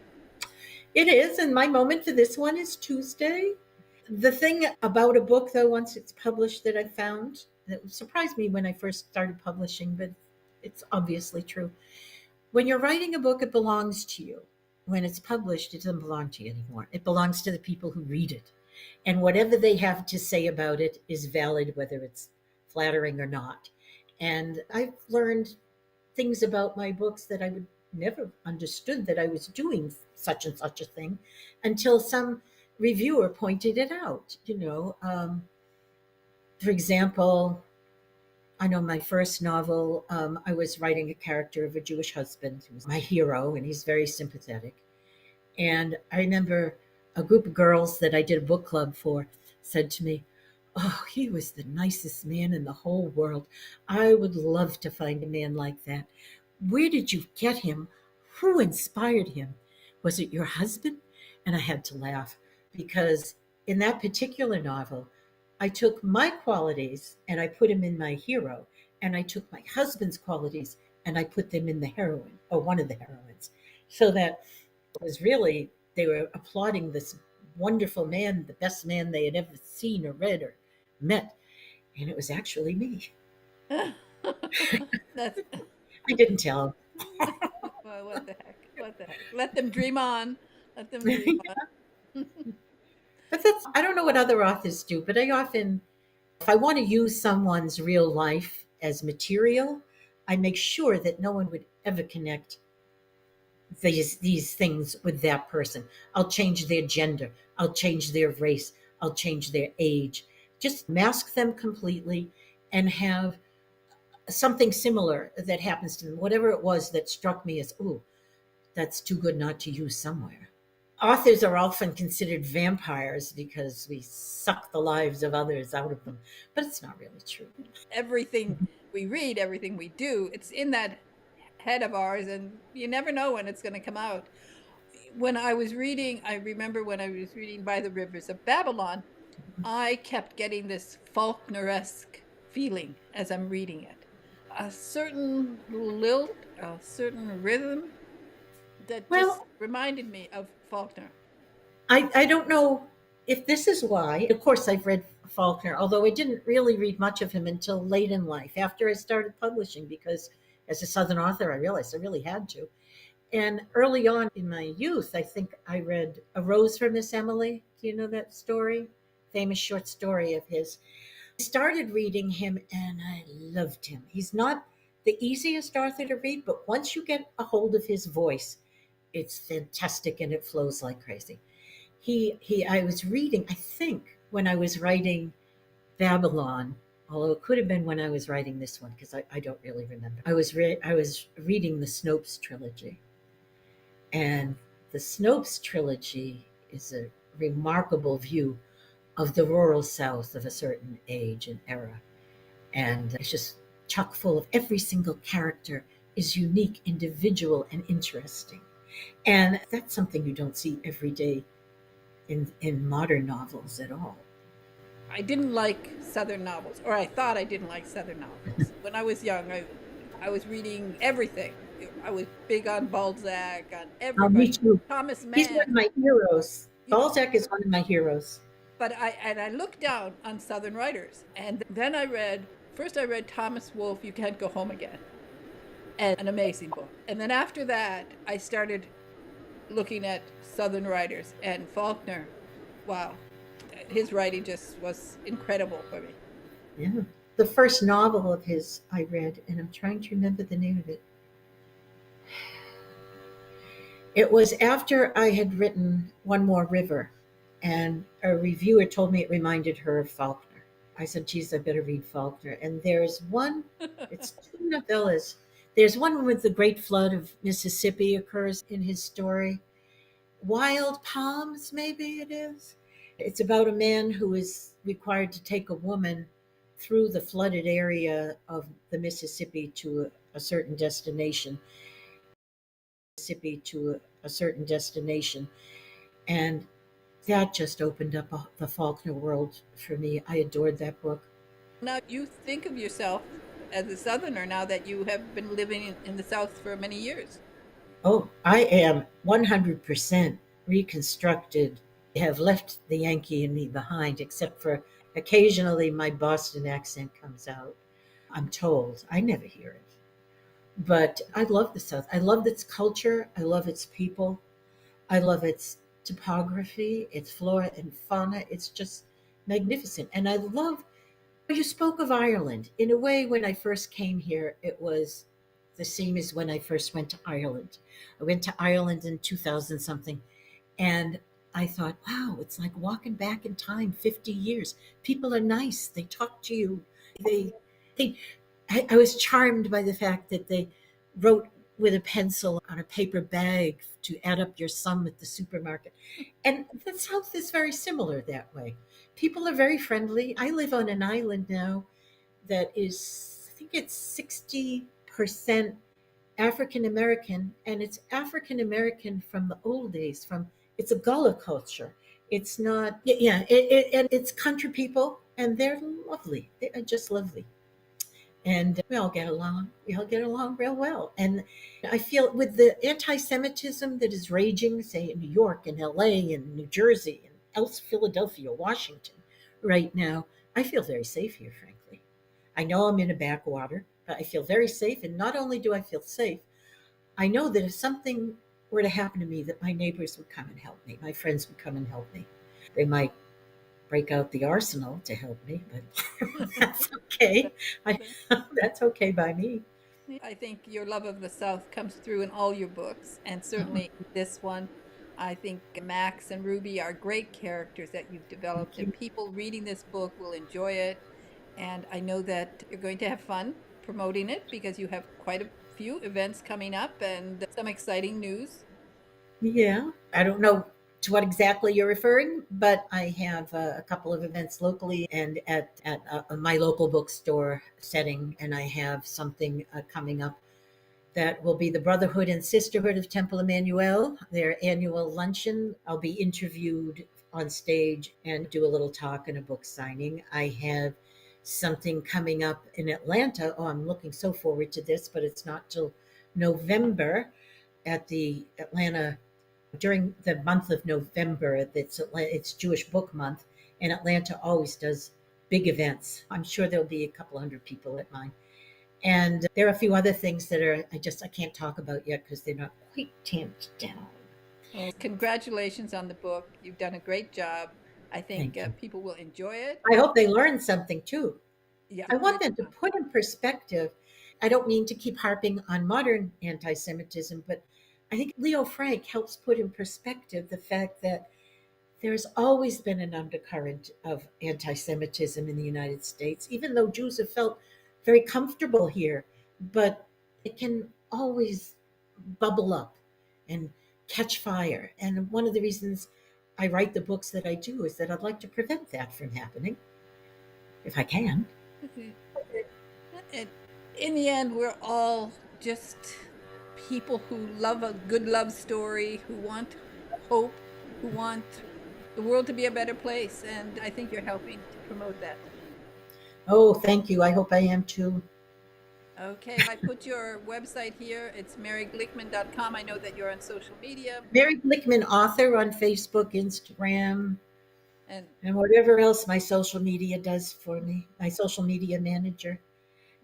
S2: it is, and my moment for this one is Tuesday. The thing about a book, though, once it's published, that I found that surprised me when I first started publishing, but it's obviously true. When you're writing a book, it belongs to you. When it's published, it doesn't belong to you anymore. It belongs to the people who read it. And whatever they have to say about it is valid, whether it's flattering or not. And I've learned things about my books that I would never understood that I was doing such and such a thing until some reviewer pointed it out. For example, I know my first novel, I was writing a character of a Jewish husband who was my hero, and he's very sympathetic. And I remember a group of girls that I did a book club for said to me, "Oh, he was the nicest man in the whole world. I would love to find a man like that. Where did you get him? Who inspired him? Was it your husband?" And I had to laugh because in that particular novel, I took my qualities and I put them in my hero, and I took my husband's qualities and I put them in the heroine or one of the heroines. So that was really, they were applauding this wonderful man, the best man they had ever seen or read or met. And it was actually me.
S1: That's
S2: I didn't tell
S1: well, what the heck? What the heck? Let them dream on. Let them dream
S2: him.
S1: on.
S2: But I don't know what other authors do, but I often, if I want to use someone's real life as material, I make sure that no one would ever connect these things with that person. I'll change their gender, I'll change their race, I'll change their age. Just mask them completely and have something similar that happens to them. Whatever it was that struck me as, "Ooh, that's too good not to use somewhere." Authors are often considered vampires because we suck the lives of others out of them, but it's not really true.
S1: Everything we read, everything we do, it's in that head of ours, and you never know when it's going to come out. When I was reading, I remember when I was reading By the Rivers of Babylon, I kept getting this Faulkner-esque feeling as I'm reading it. A certain lilt, a certain rhythm that just
S2: Well,
S1: reminded me of Faulkner.
S2: I don't know if this is why. Of course, I've read Faulkner, although I didn't really read much of him until late in life after I started publishing, because as a Southern author, I realized I really had to. And early on in my youth, I think I read A Rose for Miss Emily. Do you know that story? Famous short story of his. I started reading him and I loved him. He's not the easiest author to read, but once you get a hold of his voice, it's fantastic and it flows like crazy. He I was reading, I think, when I was writing Babylon, although it could have been when I was writing this one because I don't really remember. I was reading the Snopes trilogy, and the Snopes trilogy is a remarkable view of the rural South of a certain age and era, and it's just chock full of every single character is unique, individual, and interesting. And that's something you don't see every day in modern novels at all.
S1: I didn't like Southern novels, or I thought I didn't like Southern novels. When I was young, I was reading everything. I was big on Balzac, on
S2: Me
S1: everybody.
S2: too.
S1: Thomas
S2: He's one
S1: Mann.
S2: of my heroes. Balzac is one of my heroes.
S1: But I looked down on Southern writers, and then I read Thomas Wolfe, You Can't Go Home Again, and an amazing book. And then after that, I started looking at Southern writers, and Faulkner, wow, his writing just was incredible for me.
S2: Yeah. The first novel of his I read, and I'm trying to remember the name of it. It was after I had written One More River, and a reviewer told me it reminded her of Faulkner. I said, geez, I better read Faulkner. And there's one, it's two novellas. There's one with the Great Flood of Mississippi occurs in his story. Wild Palms, maybe it is. It's about a man who is required to take a woman through the flooded area of the Mississippi to a certain destination. Mississippi to a certain destination. And that just opened up the Faulkner world for me. I adored that book.
S1: Now, you think of yourself as a Southerner now that you have been living in the South for many years.
S2: Oh, I am 100% reconstructed. I have left the Yankee in me behind, except for occasionally my Boston accent comes out. I'm told. I never hear it. But I love the South. I love its culture. I love its people. I love its topography, its flora and fauna. It's just magnificent. And I love, you spoke of Ireland. In a way, when I first came here, it was the same as when I first went to Ireland. I went to Ireland in 2000 something, and I thought, wow, it's like walking back in time 50 years. People are nice. They talk to you. They I was charmed by the fact that they wrote with a pencil on a paper bag to add up your sum at the supermarket. And the South is very similar that way. People are very friendly. I live on an island now that is, I think it's 60% African American, and it's African American from the old days. From It's a Gullah culture. It's not, yeah, and it's country people, and they're lovely. They are just lovely, and we all get along. We all get along real well. And I feel with the anti-Semitism that is raging, say in New York and L.A. and New Jersey and else Philadelphia, Washington, right now, I feel very safe here. Frankly, I know I'm in a backwater, but I feel very safe. And not only do I feel safe, I know that if something were to happen to me, that my neighbors would come and help me. My friends would come and help me. They might break out the arsenal to help me, but that's okay. I, that's okay by me.
S1: I think your love of the South comes through in all your books, and
S2: Oh,
S1: certainly this one. I think Max and Ruby are great characters that you've developed,
S2: thank
S1: and
S2: you.
S1: people reading this book will enjoy it. And I know that you're going to have fun promoting it because you have quite a few events coming up and some exciting news.
S2: Yeah, I don't know to what exactly you're referring, but I have a couple of events locally and at my local bookstore setting, and I have something coming up that will be the Brotherhood and Sisterhood of Temple Emmanuel, their annual luncheon. I'll be interviewed on stage and do a little talk and a book signing. I have something coming up in Atlanta. Oh, I'm looking so forward to this, but it's not till November at the Atlanta, during the month of November. It's Jewish Book Month, and Atlanta always does big events. I'm sure there'll be a couple hundred people at mine. And there are a few other things that I can't talk about yet because they're not quite tamped down.
S1: Well, congratulations on the book. You've done a great job. I think
S2: Thank you.
S1: people will enjoy it.
S2: I hope they learn something too.
S1: Yeah,
S2: I want
S1: which
S2: them to put in perspective. I don't mean to keep harping on modern anti Semitism, but I think Leo Frank helps put in perspective the fact that there's always been an undercurrent of anti Semitism in the United States, even though Jews have felt very comfortable here. But it can always bubble up and catch fire. And one of the reasons I write the books that I do is that I'd like to prevent that from happening if I can.
S1: and in the end, we're all just people who love a good love story, who want hope, who want the world to be a better place. And I think you're helping to promote that.
S2: Oh, thank you. I hope I am too.
S1: Okay, I put your website here. It's maryglickman.com. I know that you're on social media
S2: Mary Glickman, author on Facebook, Instagram,
S1: and
S2: and whatever else my social media does for me, my social media manager.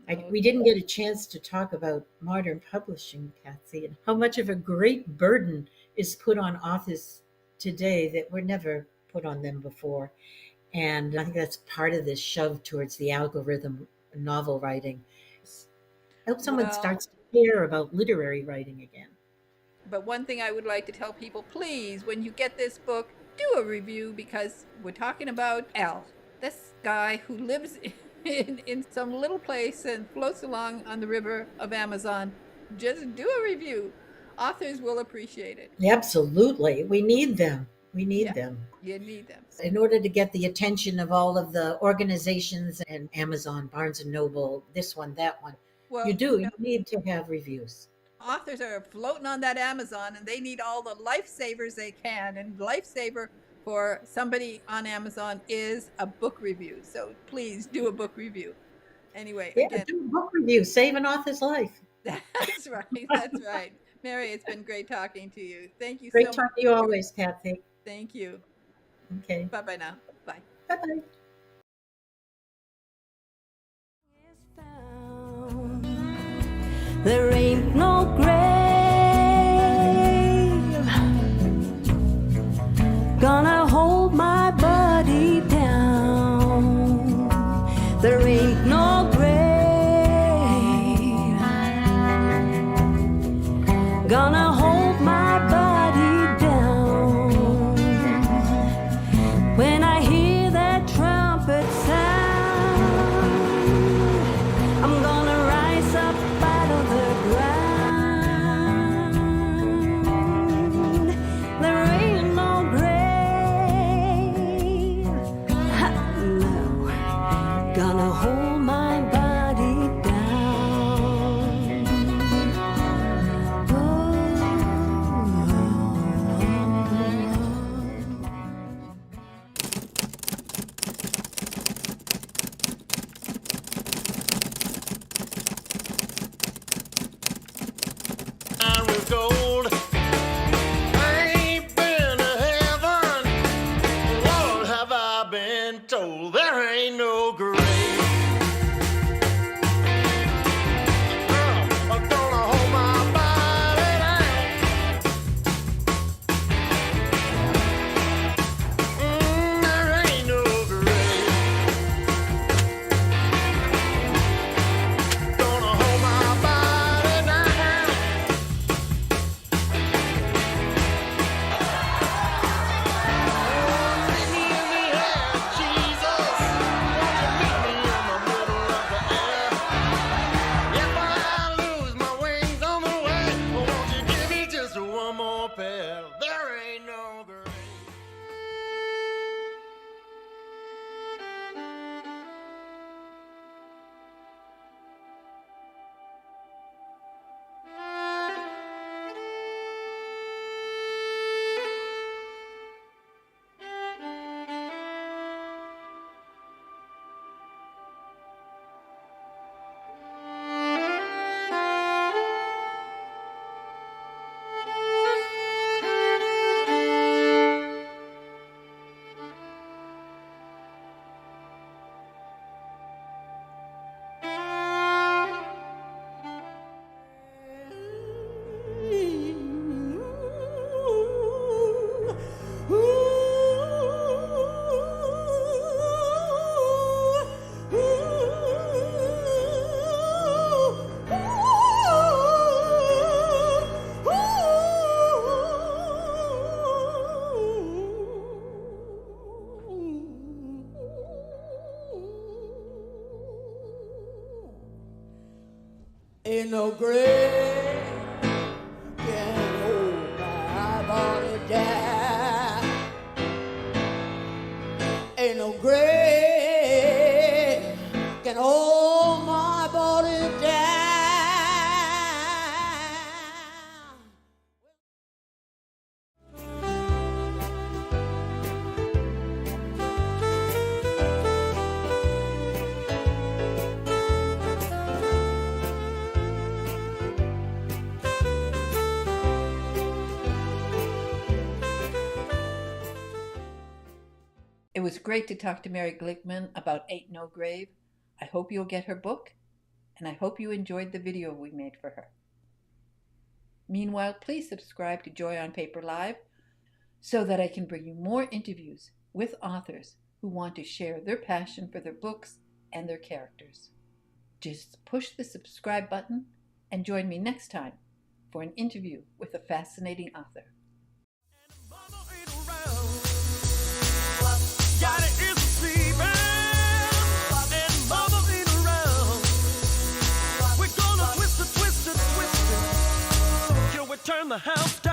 S2: We
S1: okay.
S2: didn't get a chance to talk about modern publishing, Patsy, and how much of a great burden is put on authors today that were never put on them before. And I think that's part of this shove towards the algorithm novel writing. I hope someone
S1: Well,
S2: starts to care about literary writing again.
S1: but one thing I would like to tell people, please, when you get this book, do a review because we're talking about Al, this guy who lives in some little place and floats along on the river of Amazon. Just do a review. Authors will appreciate it.
S2: Absolutely. We need them. We need
S1: Yeah,
S2: them.
S1: you need them.
S2: In order to get the attention of all of the organizations and Amazon, Barnes and Noble, this one, that one, you
S1: Well,
S2: do. You need to have reviews.
S1: authors are floating on that Amazon and they need all the lifesavers they can. And lifesaver for somebody on Amazon is a book review. So please do a book review. Anyway,
S2: Yeah,
S1: again,
S2: do a book review. Save an author's life.
S1: that's right. That's right. Mary, it's been great talking to you. Thank you
S2: Great
S1: so much
S2: talking to you
S1: for joining.
S2: always, Patsy.
S1: Thank you.
S2: Okay.
S1: Bye bye now. Bye.
S2: Bye bye.
S3: is found. There ain't no grave gonna hold my body down. When I hear that trumpet sound, I'm gonna rise up out of the ground. There ain't no grave, no, gonna hold my body down.
S4: With gold, I ain't been to heaven. What have I been told? There ain't no grave. I'm gonna hold my body down. There ain't no grave. Gonna hold my body down. Meet me in the air, Jesus. Won't you meet me in the middle of the air? If I lose my wings on the way, won't you give me just one more pair? There ain't no grave.
S5: Ain't no grave can hold my body down. Ain't no grave can hold my body down.
S1: It was great to talk to Mary Glickman about Ain't No Grave. I hope you'll get her book, and I hope you enjoyed the video we made for her. Meanwhile, please subscribe to Joy on Paper Live so that I can bring you more interviews with authors who want to share their passion for their books and their characters. Just push the subscribe button and join me next time for an interview with a fascinating author.
S4: Turn the house down.